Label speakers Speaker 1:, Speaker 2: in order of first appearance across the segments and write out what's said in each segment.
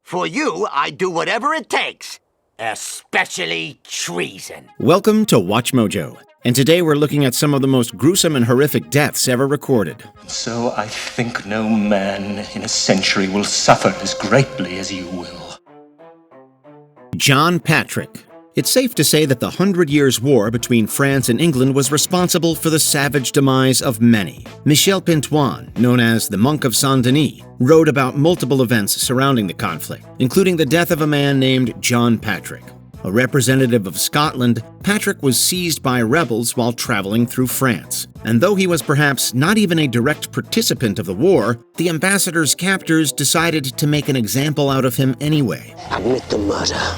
Speaker 1: For you, I'd do whatever it takes. Especially treason.
Speaker 2: Welcome to WatchMojo, and today we're looking at some of the most gruesome and horrific deaths ever recorded.
Speaker 3: So I think no man in a century will suffer as greatly as you will.
Speaker 2: John Patrick. It's safe to say that the 100 Years' War between France and England was responsible for the savage demise of many. Michel Pintoin, known as the Monk of Saint-Denis, wrote about multiple events surrounding the conflict, including the death of a man named John Patrick. A representative of Scotland, Patrick was seized by rebels while traveling through France. And though he was perhaps not even a direct participant of the war, the ambassador's captors decided to make an example out of him anyway.
Speaker 4: Admit the murder.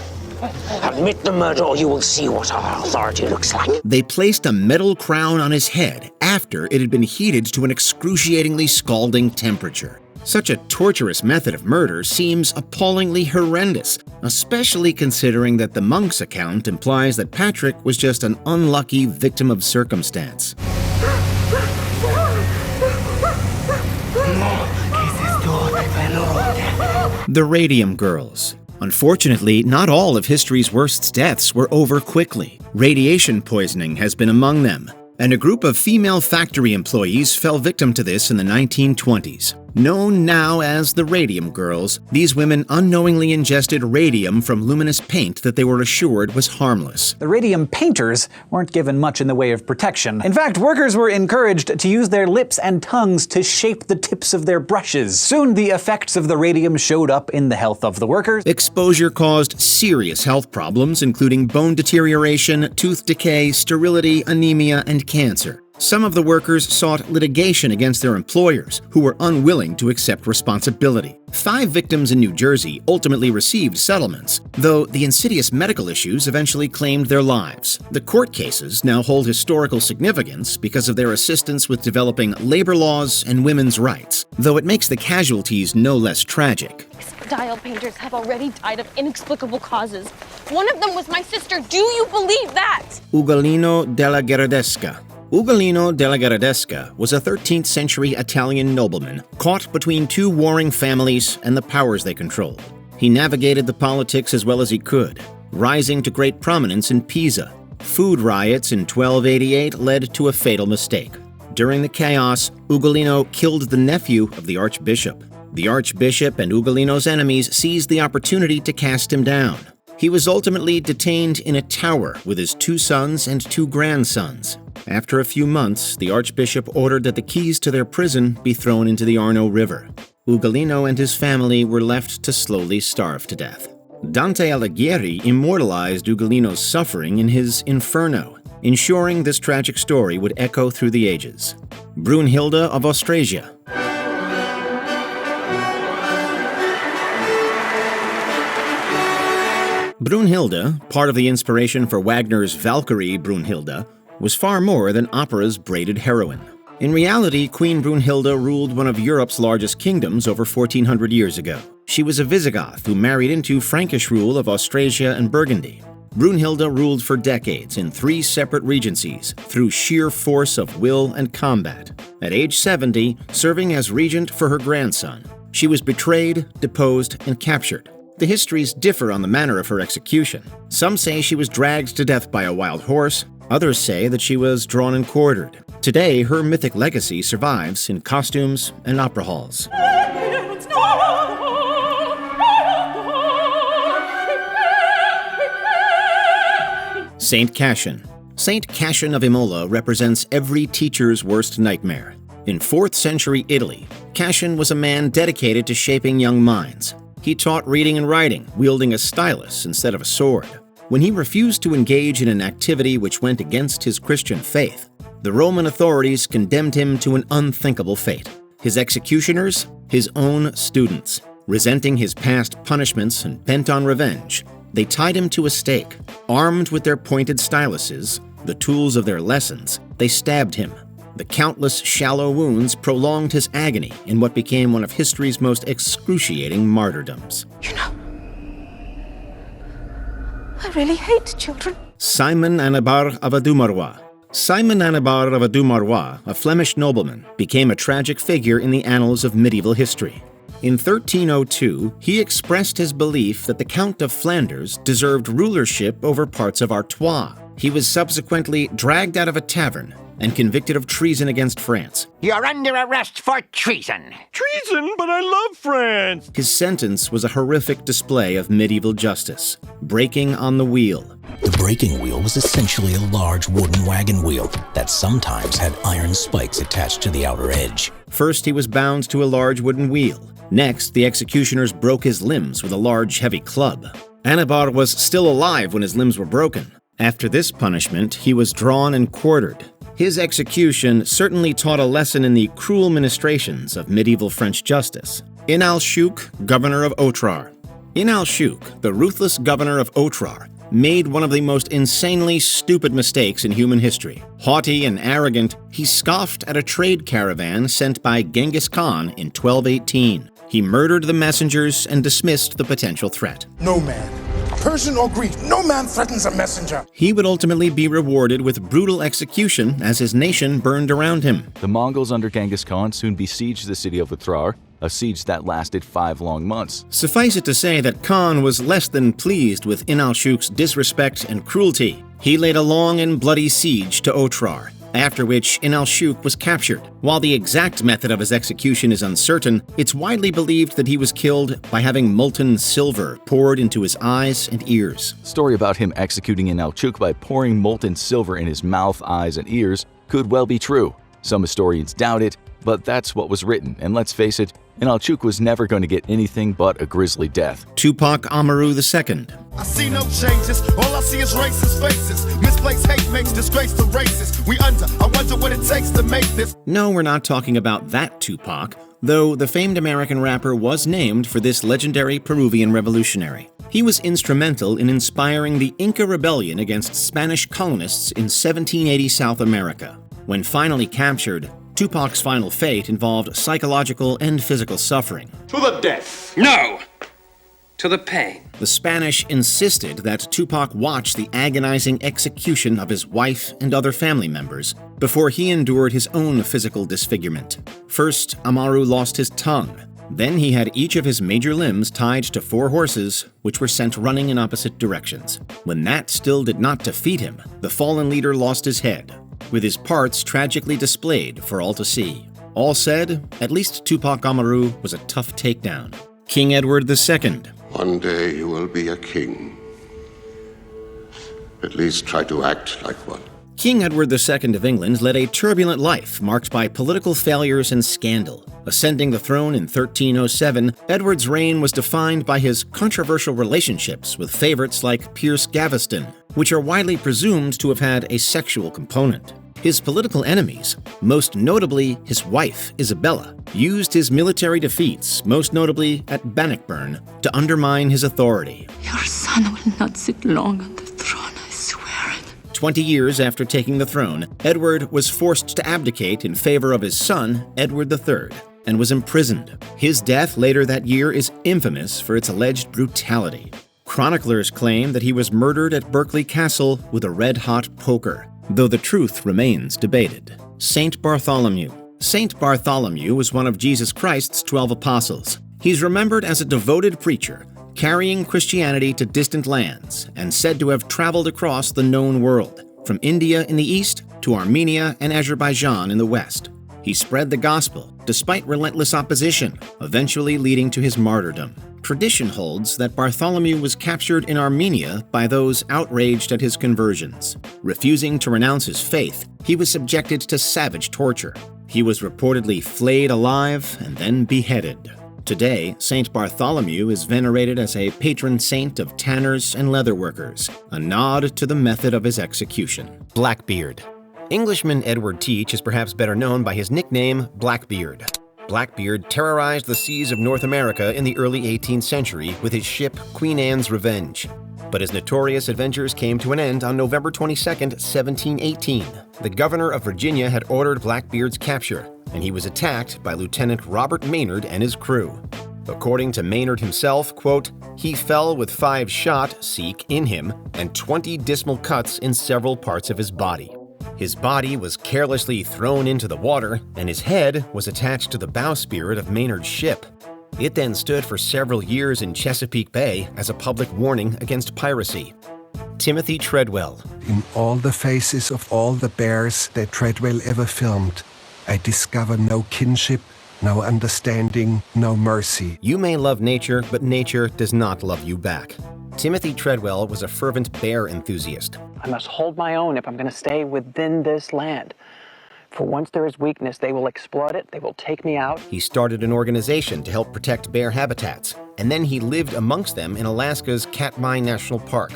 Speaker 4: Admit the murder or you will see what our authority looks like.
Speaker 2: They placed a metal crown on his head after it had been heated to an excruciatingly scalding temperature. Such a torturous method of murder seems appallingly horrendous, especially considering that the monk's account implies that Patrick was just an unlucky victim of circumstance. The Radium Girls. Unfortunately, not all of history's worst deaths were over quickly. Radiation poisoning has been among them, and a group of female factory employees fell victim to this in the 1920s. Known now as the Radium Girls, these women unknowingly ingested radium from luminous paint that they were assured was harmless.
Speaker 5: The radium painters weren't given much in the way of protection. In fact, workers were encouraged to use their lips and tongues to shape the tips of their brushes. Soon, the effects of the radium showed up in the health of the workers.
Speaker 2: Exposure caused serious health problems, including bone deterioration, tooth decay, sterility, anemia, and cancer. Some of the workers sought litigation against their employers, who were unwilling to accept responsibility. 5 victims in New Jersey ultimately received settlements, though the insidious medical issues eventually claimed their lives. The court cases now hold historical significance because of their assistance with developing labor laws and women's rights, though it makes the casualties no less tragic.
Speaker 6: Dial painters have already died of inexplicable causes. One of them was my sister. Do you believe that?
Speaker 2: Ugolino della Gherardesca. Ugolino della Gherardesca was a 13th century Italian nobleman caught between 2 warring families and the powers they controlled. He navigated the politics as well as he could, rising to great prominence in Pisa. Food riots in 1288 led to a fatal mistake. During the chaos, Ugolino killed the nephew of the archbishop. The archbishop and Ugolino's enemies seized the opportunity to cast him down. He was ultimately detained in a tower with his 2 sons and 2 grandsons. After a few months, the archbishop ordered that the keys to their prison be thrown into the Arno River. Ugolino and his family were left to slowly starve to death. Dante Alighieri immortalized Ugolino's suffering in his Inferno, ensuring this tragic story would echo through the ages. Brunhilde of Austrasia. Brunhilde, part of the inspiration for Wagner's Valkyrie Brunhilde, was far more than opera's braided heroine. In reality, Queen Brunhilde ruled one of Europe's largest kingdoms over 1400 years ago. She was a Visigoth who married into Frankish rule of Austrasia and Burgundy. Brunhilde ruled for decades in 3 separate regencies through sheer force of will and combat. At age 70, serving as regent for her grandson, she was betrayed, deposed, and captured. The histories differ on the manner of her execution. Some say she was dragged to death by a wild horse. Others say that she was drawn and quartered. Today, her mythic legacy survives in costumes and opera halls. Saint Cassian. Saint Cassian of Imola represents every teacher's worst nightmare. In 4th century Italy, Cassian was a man dedicated to shaping young minds. He taught reading and writing, wielding a stylus instead of a sword. When he refused to engage in an activity which went against his Christian faith, the Roman authorities condemned him to an unthinkable fate. His executioners, his own students. Resenting his past punishments and bent on revenge, they tied him to a stake. Armed with their pointed styluses, the tools of their lessons, they stabbed him. The countless shallow wounds prolonged his agony in what became one of history's most excruciating martyrdoms.
Speaker 6: You know, I really hate children.
Speaker 2: Simon Anabar of Adumarois. Simon Anabar of Adumarois, a Flemish nobleman, became a tragic figure in the annals of medieval history. In 1302, he expressed his belief that the Count of Flanders deserved rulership over parts of Artois. He was subsequently dragged out of a tavern and convicted of treason against France.
Speaker 1: You're under arrest for treason.
Speaker 7: Treason? But I love France!
Speaker 2: His sentence was a horrific display of medieval justice, breaking on the wheel.
Speaker 8: The breaking wheel was essentially a large wooden wagon wheel that sometimes had iron spikes attached to the outer edge.
Speaker 2: First, he was bound to a large wooden wheel. Next, the executioners broke his limbs with a large, heavy club. Anibar was still alive when his limbs were broken. After this punishment, he was drawn and quartered. His execution certainly taught a lesson in the cruel ministrations of medieval French justice. Inalchouc, governor of Otrar. Inalchouc, the ruthless governor of Otrar, made one of the most insanely stupid mistakes in human history. Haughty and arrogant, he scoffed at a trade caravan sent by Genghis Khan in 1218. He murdered the messengers and dismissed the potential threat.
Speaker 9: No man, Persian or Greek, no man threatens a messenger.
Speaker 2: He would ultimately be rewarded with brutal execution as his nation burned around him.
Speaker 10: The Mongols under Genghis Khan soon besieged the city of Otrar, a siege that lasted 5 long months.
Speaker 2: Suffice it to say that Khan was less than pleased with Inalchouc's disrespect and cruelty. He laid a long and bloody siege to Otrar, after which Inalchouc was captured. While the exact method of his execution is uncertain, it's widely believed that he was killed by having molten silver poured into his eyes and ears.
Speaker 10: Story about him executing Inalchouc by pouring molten silver in his mouth, eyes, and ears could well be true. Some historians doubt it, but that's what was written, and let's face it, Inalchouc was never going to get anything but a grisly death.
Speaker 2: Tupac Amaru II.
Speaker 9: I see no changes, all I see is racist faces. Misplaced hate makes disgrace to races. I wonder what it takes to make this.
Speaker 2: No, we're not talking about that Tupac, though the famed American rapper was named for this legendary Peruvian revolutionary. He was instrumental in inspiring the Inca rebellion against Spanish colonists in 1780 South America. When finally captured, Tupac's final fate involved psychological and physical suffering.
Speaker 7: To the death!
Speaker 11: No! To the pain.
Speaker 2: The Spanish insisted that Tupac watch the agonizing execution of his wife and other family members before he endured his own physical disfigurement. First, Amaru lost his tongue. Then he had each of his major limbs tied to 4 horses, which were sent running in opposite directions. When that still did not defeat him, the fallen leader lost his head, with his parts tragically displayed for all to see. All said, at least Tupac Amaru was a tough takedown. King Edward II.
Speaker 12: One day you will be a king. At least try to act like one.
Speaker 2: King Edward II of England led a turbulent life marked by political failures and scandal. Ascending the throne in 1307, Edward's reign was defined by his controversial relationships with favorites like Piers Gaveston, which are widely presumed to have had a sexual component. His political enemies, most notably his wife, Isabella, used his military defeats, most notably at Bannockburn, to undermine his authority.
Speaker 13: Your son will not sit long on the throne, I swear it.
Speaker 2: 20 years after taking the throne, Edward was forced to abdicate in favor of his son, Edward III, and was imprisoned. His death later that year is infamous for its alleged brutality. Chroniclers claim that he was murdered at Berkeley Castle with a red-hot poker, though the truth remains debated. Saint Bartholomew. Saint Bartholomew was one of Jesus Christ's 12 apostles. He's remembered as a devoted preacher, carrying Christianity to distant lands, and said to have traveled across the known world, from India in the east to Armenia and Azerbaijan in the west. He spread the gospel, despite relentless opposition, eventually leading to his martyrdom. Tradition holds that Bartholomew was captured in Armenia by those outraged at his conversions. Refusing to renounce his faith, he was subjected to savage torture. He was reportedly flayed alive and then beheaded. Today, Saint Bartholomew is venerated as a patron saint of tanners and leatherworkers, a nod to the method of his execution. Blackbeard. Englishman Edward Teach is perhaps better known by his nickname Blackbeard. Blackbeard terrorized the seas of North America in the early 18th century with his ship Queen Anne's Revenge. But his notorious adventures came to an end on November 22, 1718. The governor of Virginia had ordered Blackbeard's capture, and he was attacked by Lieutenant Robert Maynard and his crew. According to Maynard himself, quote, he fell with 5 shot, seek, in him, and 20 dismal cuts in several parts of his body. His body was carelessly thrown into the water, and his head was attached to the bowsprit of Maynard's ship. It then stood for several years in Chesapeake Bay as a public warning against piracy. Timothy Treadwell.
Speaker 14: In all the faces of all the bears that Treadwell ever filmed, I discover no kinship, no understanding, no mercy.
Speaker 2: You may love nature, but nature does not love you back. Timothy Treadwell was a fervent bear enthusiast.
Speaker 15: I must hold my own if I'm going to stay within this land. For once there is weakness, they will exploit it, they will take me out.
Speaker 2: He started an organization to help protect bear habitats, and then he lived amongst them in Alaska's Katmai National Park.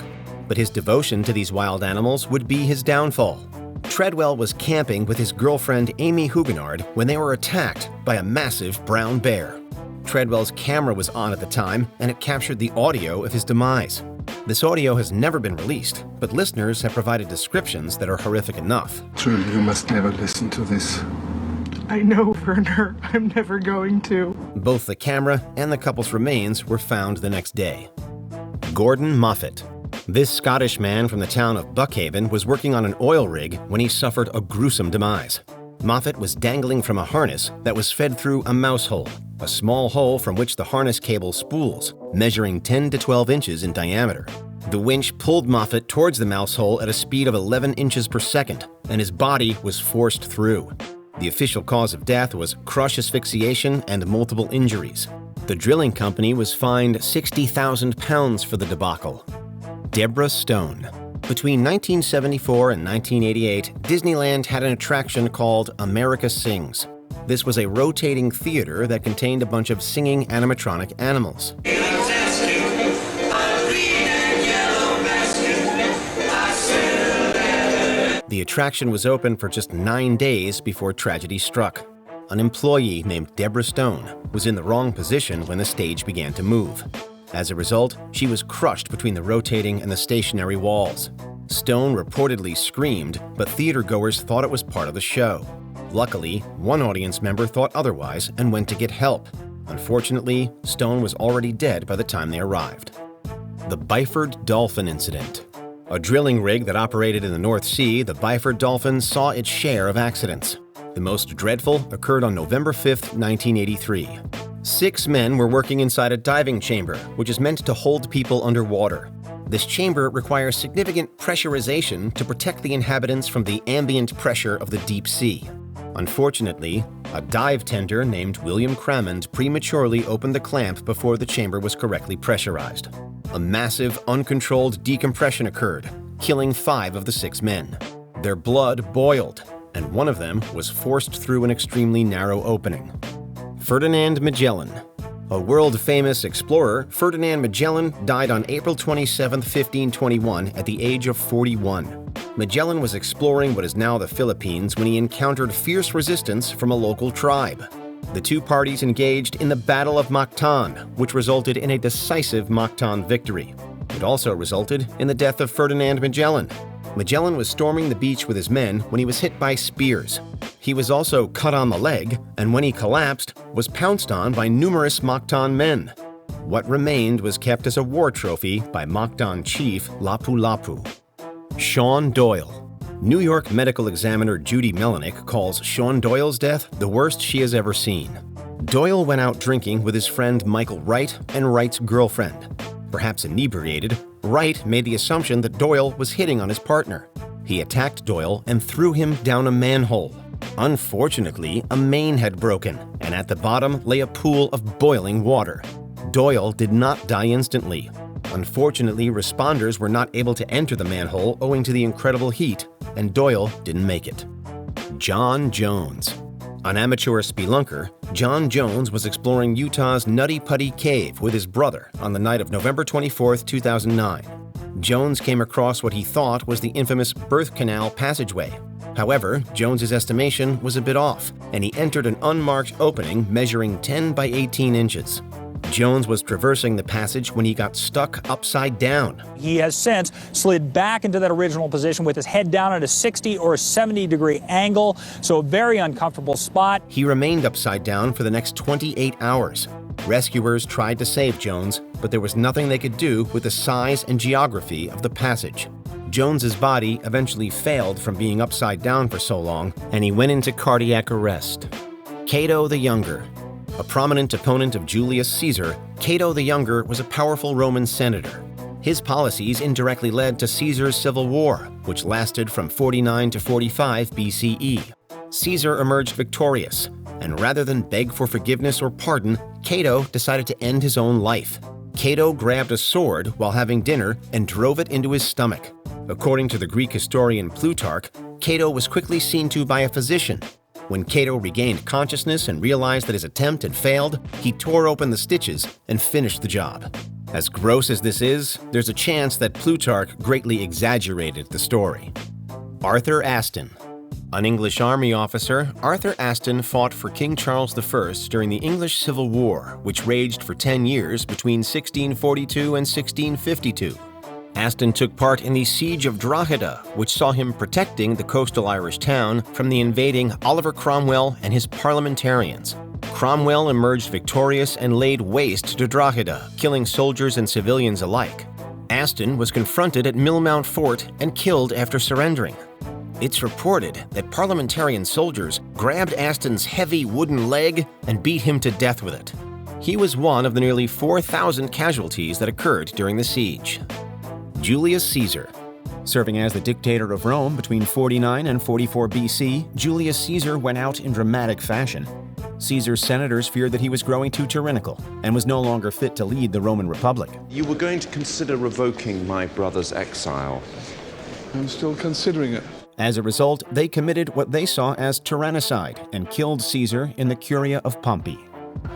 Speaker 2: But his devotion to these wild animals would be his downfall. Treadwell was camping with his girlfriend Amy Huguenard when they were attacked by a massive brown bear. Treadwell's camera was on at the time, and it captured the audio of his demise. This audio has never been released, but listeners have provided descriptions that are horrific enough.
Speaker 14: Truly, you must never listen to this.
Speaker 16: I know, Werner. I'm never going to.
Speaker 2: Both the camera and the couple's remains were found the next day. Gordon Moffat. This Scottish man from the town of Buckhaven was working on an oil rig when he suffered a gruesome demise. Moffat was dangling from a harness that was fed through a mouse hole, a small hole from which the harness cable spools, measuring 10 to 12 inches in diameter. The winch pulled Moffat towards the mouse hole at a speed of 11 inches per second, and his body was forced through. The official cause of death was crush asphyxiation and multiple injuries. The drilling company was fined £60,000 for the debacle. Deborah Stone. Between 1974 and 1988, Disneyland had an attraction called America Sings. This was a rotating theater that contained a bunch of singing animatronic animals. The attraction was open for just 9 days before tragedy struck. An employee named Deborah Stone was in the wrong position when the stage began to move. As a result, she was crushed between the rotating and the stationary walls. Stone reportedly screamed, but theatergoers thought it was part of the show. Luckily, one audience member thought otherwise and went to get help. Unfortunately, Stone was already dead by the time they arrived. The Byford Dolphin Incident. A drilling rig that operated in the North Sea, the Byford Dolphin saw its share of accidents. The most dreadful occurred on November 5, 1983. 6 men were working inside a diving chamber, which is meant to hold people underwater. This chamber requires significant pressurization to protect the inhabitants from the ambient pressure of the deep sea. Unfortunately, a dive tender named William Cramond prematurely opened the clamp before the chamber was correctly pressurized. A massive, uncontrolled decompression occurred, killing 5 of the 6 men. Their blood boiled, and one of them was forced through an extremely narrow opening. Ferdinand Magellan. A world-famous explorer, Ferdinand Magellan died on April 27, 1521, at the age of 41. Magellan was exploring what is now the Philippines when he encountered fierce resistance from a local tribe. The two parties engaged in the Battle of Mactan, which resulted in a decisive Mactan victory. It also resulted in the death of Ferdinand Magellan. Magellan was storming the beach with his men when he was hit by spears. He was also cut on the leg, and when he collapsed, was pounced on by numerous Mactan men. What remained was kept as a war trophy by Mactan chief Lapu-Lapu. Sean Doyle. New York medical examiner Judy Melanick calls Sean Doyle's death the worst she has ever seen. Doyle went out drinking with his friend Michael Wright and Wright's girlfriend. Perhaps inebriated, Wright made the assumption that Doyle was hitting on his partner. He attacked Doyle and threw him down a manhole. Unfortunately, a main had broken, and at the bottom lay a pool of boiling water. Doyle did not die instantly. Unfortunately, responders were not able to enter the manhole owing to the incredible heat, and Doyle didn't make it. John Jones. An amateur spelunker, John Jones was exploring Utah's Nutty Putty Cave with his brother on the night of November 24, 2009. Jones came across what he thought was the infamous birth canal passageway. However, Jones's estimation was a bit off, and he entered an unmarked opening measuring 10 by 18 inches. Jones was traversing the passage when he got stuck upside down.
Speaker 17: He has since slid back into that original position with his head down at a 60 or 70 degree angle, so a very uncomfortable spot.
Speaker 2: He remained upside down for the next 28 hours. Rescuers tried to save Jones, but there was nothing they could do with the size and geography of the passage. Jones's body eventually failed from being upside down for so long, and he went into cardiac arrest. Cato the Younger. A prominent opponent of Julius Caesar, Cato the Younger was a powerful Roman senator. His policies indirectly led to Caesar's civil war, which lasted from 49 to 45 BCE. Caesar emerged victorious, and rather than beg for forgiveness or pardon, Cato decided to end his own life. Cato grabbed a sword while having dinner and drove it into his stomach. According to the Greek historian Plutarch, Cato was quickly seen to by a physician. When Cato regained consciousness and realized that his attempt had failed, he tore open the stitches and finished the job. As gross as this is, there's a chance that Plutarch greatly exaggerated the story. Arthur Aston. An English army officer, Arthur Aston fought for King Charles I during the English Civil War, which raged for 10 years between 1642 and 1652. Aston took part in the Siege of Drogheda, which saw him protecting the coastal Irish town from the invading Oliver Cromwell and his parliamentarians. Cromwell emerged victorious and laid waste to Drogheda, killing soldiers and civilians alike. Aston was confronted at Millmount Fort and killed after surrendering. It's reported that parliamentarian soldiers grabbed Aston's heavy wooden leg and beat him to death with it. He was one of the nearly 4,000 casualties that occurred during the siege. Julius Caesar. Serving as the dictator of Rome between 49 and 44 BC, Julius Caesar went out in dramatic fashion. Caesar's senators feared that he was growing too tyrannical and was no longer fit to lead the Roman Republic.
Speaker 18: You were going to consider revoking my brother's exile.
Speaker 19: I'm still considering it.
Speaker 2: As a result, they committed what they saw as tyrannicide and killed Caesar in the Curia of Pompey.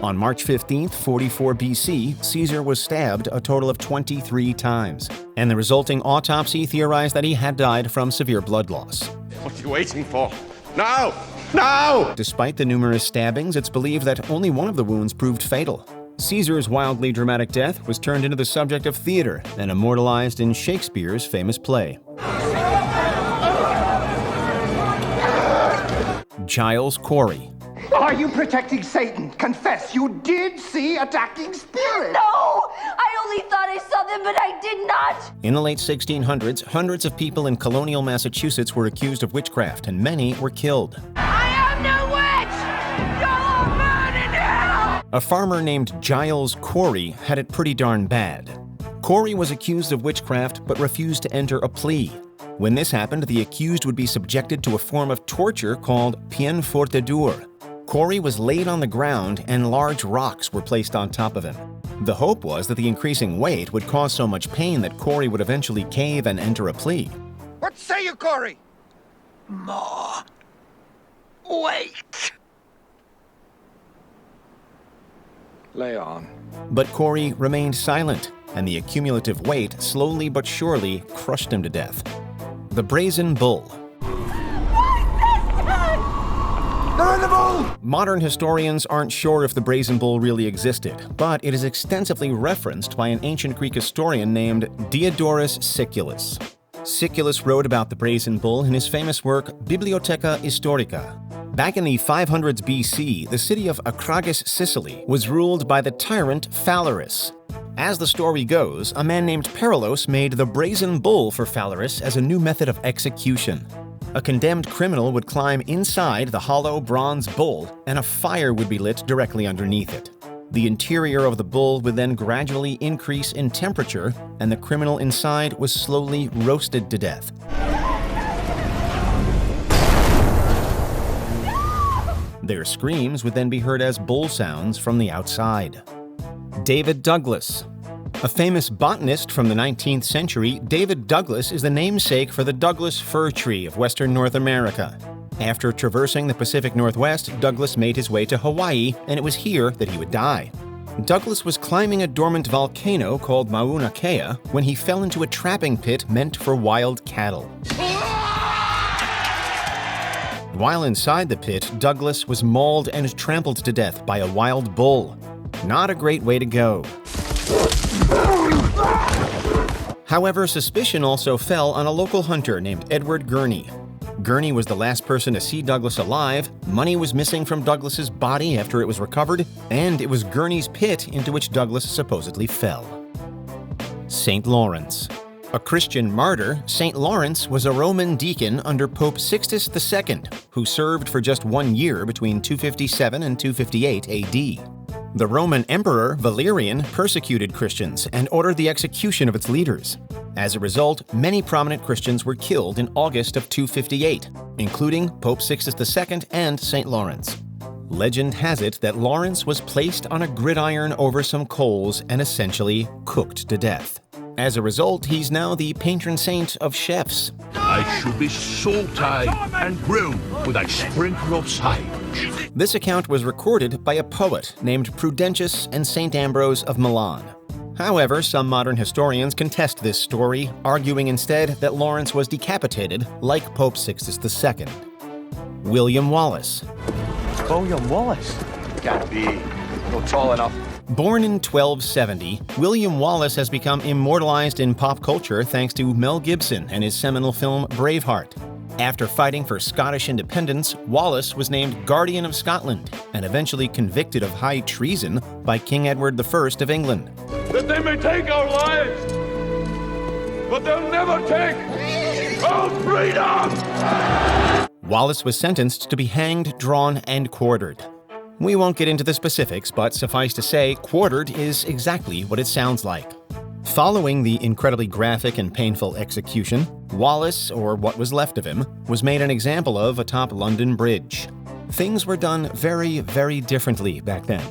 Speaker 2: On March 15, 44 BC, Caesar was stabbed a total of 23 times, and the resulting autopsy theorized that he had died from severe blood loss.
Speaker 7: What are you waiting for? Now! Now!
Speaker 2: Despite the numerous stabbings, it's believed that only one of the wounds proved fatal. Caesar's wildly dramatic death was turned into the subject of theater and immortalized in Shakespeare's famous play. Giles Corey.
Speaker 20: Are you protecting Satan? Confess, you did see attacking spirits!
Speaker 21: No! I only thought I saw them, but I did not!
Speaker 2: In the late 1600s, hundreds of people in colonial Massachusetts were accused of witchcraft, and many were killed.
Speaker 21: I am no witch! You'll burn in hell!
Speaker 2: A farmer named Giles Corey had it pretty darn bad. Corey was accused of witchcraft but refused to enter a plea. When this happened, the accused would be subjected to a form of torture called peine forte dure. Corey was laid on the ground and large rocks were placed on top of him. The hope was that the increasing weight would cause so much pain that Corey would eventually cave and enter a plea.
Speaker 20: What say you, Corey? More. Wait.
Speaker 19: Lay on.
Speaker 2: But Corey remained silent, and the accumulative weight slowly but surely crushed him to death. The Brazen Bull. Modern historians aren't sure if the Brazen Bull really existed, but it is extensively referenced by an ancient Greek historian named Diodorus Siculus. Siculus wrote about the Brazen Bull in his famous work Bibliotheca Historica. Back in the 500s BC, the city of Acragas, Sicily, was ruled by the tyrant Phalaris. As the story goes, a man named Perilos made the Brazen Bull for Phalaris as a new method of execution. A condemned criminal would climb inside the hollow bronze bull, and a fire would be lit directly underneath it. The interior of the bull would then gradually increase in temperature, and the criminal inside was slowly roasted to death. Their screams would then be heard as bull sounds from the outside. David Douglas. A famous botanist from the 19th century, David Douglas is the namesake for the Douglas fir tree of western North America. After traversing the Pacific Northwest, Douglas made his way to Hawaii, and it was here that he would die. Douglas was climbing a dormant volcano called Mauna Kea when he fell into a trapping pit meant for wild cattle. While inside the pit, Douglas was mauled and trampled to death by a wild bull. Not a great way to go. However, suspicion also fell on a local hunter named Edward Gurney. Gurney was the last person to see Douglas alive, money was missing from Douglas's body after it was recovered, and it was Gurney's pit into which Douglas supposedly fell. St. Lawrence. A Christian martyr, St. Lawrence was a Roman deacon under Pope Sixtus II, who served for just 1 year between 257 and 258 AD. The Roman Emperor Valerian persecuted Christians and ordered the execution of its leaders. As a result, many prominent Christians were killed in August of 258, including Pope Sixtus II and St. Lawrence. Legend has it that Lawrence was placed on a gridiron over some coals and essentially cooked to death. As a result, he's now the patron saint of chefs.
Speaker 3: I should be salted and grilled with a sprinkle of sage.
Speaker 2: This account was recorded by a poet named Prudentius and St. Ambrose of Milan. However, some modern historians contest this story, arguing instead that Lawrence was decapitated like Pope Sixtus II. William Wallace.
Speaker 22: William Wallace? Can't be. Not tall enough.
Speaker 2: Born in 1270, William Wallace has become immortalized in pop culture thanks to Mel Gibson and his seminal film Braveheart. After fighting for Scottish independence, Wallace was named Guardian of Scotland and eventually convicted of high treason by King Edward I of England.
Speaker 3: That they may take our lives, but they'll never take our freedom!
Speaker 2: Wallace was sentenced to be hanged, drawn, and quartered. We won't get into the specifics, but suffice to say, quartered is exactly what it sounds like. Following the incredibly graphic and painful execution, Wallace, or what was left of him, was made an example of atop London Bridge. Things were done very, very differently back then.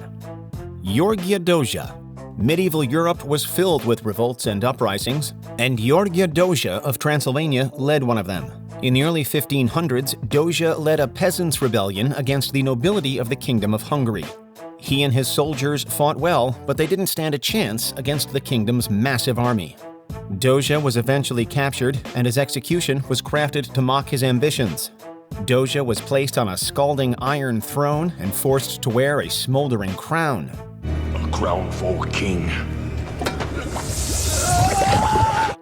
Speaker 2: Gheorghe Doja. Medieval Europe was filled with revolts and uprisings, and Gheorghe Doja of Transylvania led one of them. In the early 1500s, Doja led a peasants' rebellion against the nobility of the Kingdom of Hungary. He and his soldiers fought well, but they didn't stand a chance against the kingdom's massive army. Doja was eventually captured, and his execution was crafted to mock his ambitions. Doja was placed on a scalding iron throne and forced to wear a smoldering crown.
Speaker 3: A crown for a king.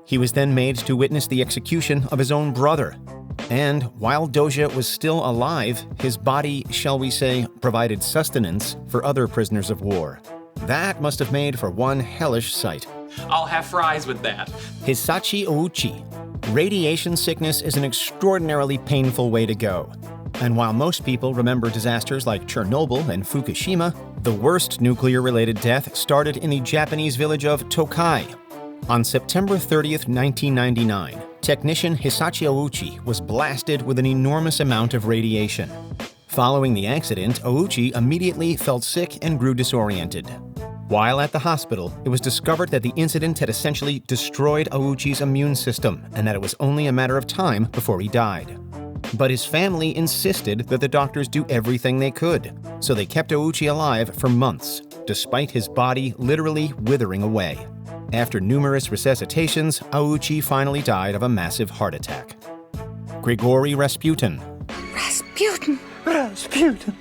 Speaker 2: He was then made to witness the execution of his own brother. And while Doja was still alive, his body, shall we say, provided sustenance for other prisoners of war. That must have made for one hellish sight.
Speaker 23: I'll have fries with that.
Speaker 2: Hisashi Ouchi. Radiation sickness is an extraordinarily painful way to go. And while most people remember disasters like Chernobyl and Fukushima, the worst nuclear-related death started in the Japanese village of Tokai. On September 30th, 1999, technician Hisashi Ouchi was blasted with an enormous amount of radiation. Following the accident, Ouchi immediately felt sick and grew disoriented. While at the hospital, it was discovered that the incident had essentially destroyed Ouchi's immune system and that it was only a matter of time before he died. But his family insisted that the doctors do everything they could, so they kept Ouchi alive for months, despite his body literally withering away. After numerous resuscitations, Ouchi finally died of a massive heart attack. Grigory Rasputin.
Speaker 21: Rasputin!
Speaker 22: Rasputin!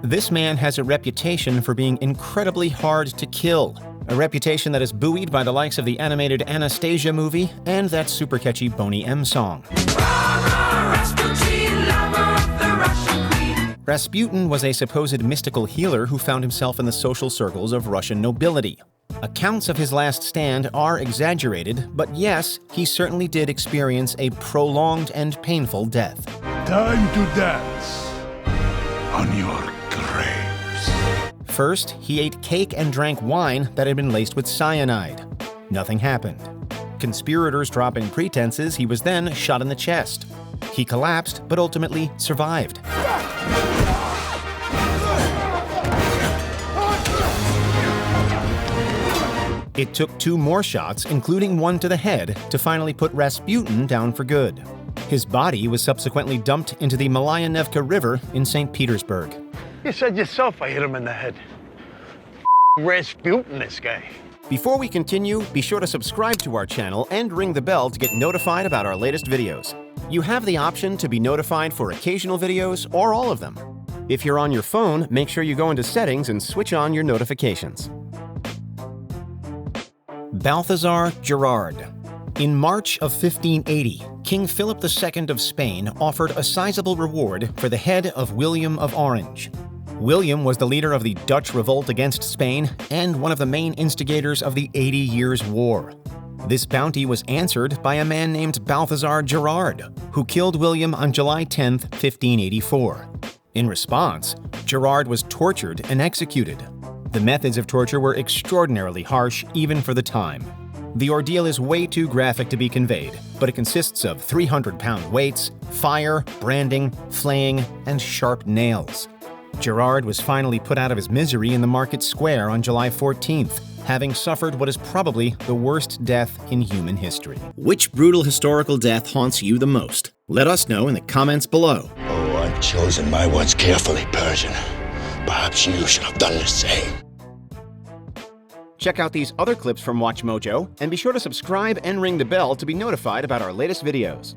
Speaker 2: This man has a reputation for being incredibly hard to kill, a reputation that is buoyed by the likes of the animated Anastasia movie and that super catchy Boney M song. Rasputin was a supposed mystical healer who found himself in the social circles of Russian nobility. Accounts of his last stand are exaggerated, but yes, he certainly did experience a prolonged and painful death.
Speaker 3: Time to dance on your graves.
Speaker 2: First, he ate cake and drank wine that had been laced with cyanide. Nothing happened. Conspirators dropping pretenses, he was then shot in the chest. He collapsed, but ultimately survived. It took 2 more shots, including one to the head, to finally put Rasputin down for good. His body was subsequently dumped into the Malayanevka River in St. Petersburg.
Speaker 22: You said yourself I hit him in the head. Rasputin, this guy.
Speaker 2: Before we continue, be sure to subscribe to our channel and ring the bell to get notified about our latest videos. You have the option to be notified for occasional videos or all of them. If you're on your phone, make sure you go into Settings and switch on your notifications. Balthasar Gérard. In March of 1580, King Philip II of Spain offered a sizable reward for the head of William of Orange. William was the leader of the Dutch revolt against Spain and one of the main instigators of the 80 Years' War. This bounty was answered by a man named Balthasar Gérard, who killed William on July 10, 1584. In response, Gérard was tortured and executed. The methods of torture were extraordinarily harsh even for the time. The ordeal is way too graphic to be conveyed, but it consists of 300-pound weights, fire, branding, flaying, and sharp nails. Gérard was finally put out of his misery in the market square on July 14th, having suffered what is probably the worst death in human history. Which brutal historical death haunts you the most? Let us know in the comments below.
Speaker 4: Oh, I've chosen my words carefully, Persian. Perhaps you should have done the same.
Speaker 2: Check out these other clips from WatchMojo, and be sure to subscribe and ring the bell to be notified about our latest videos.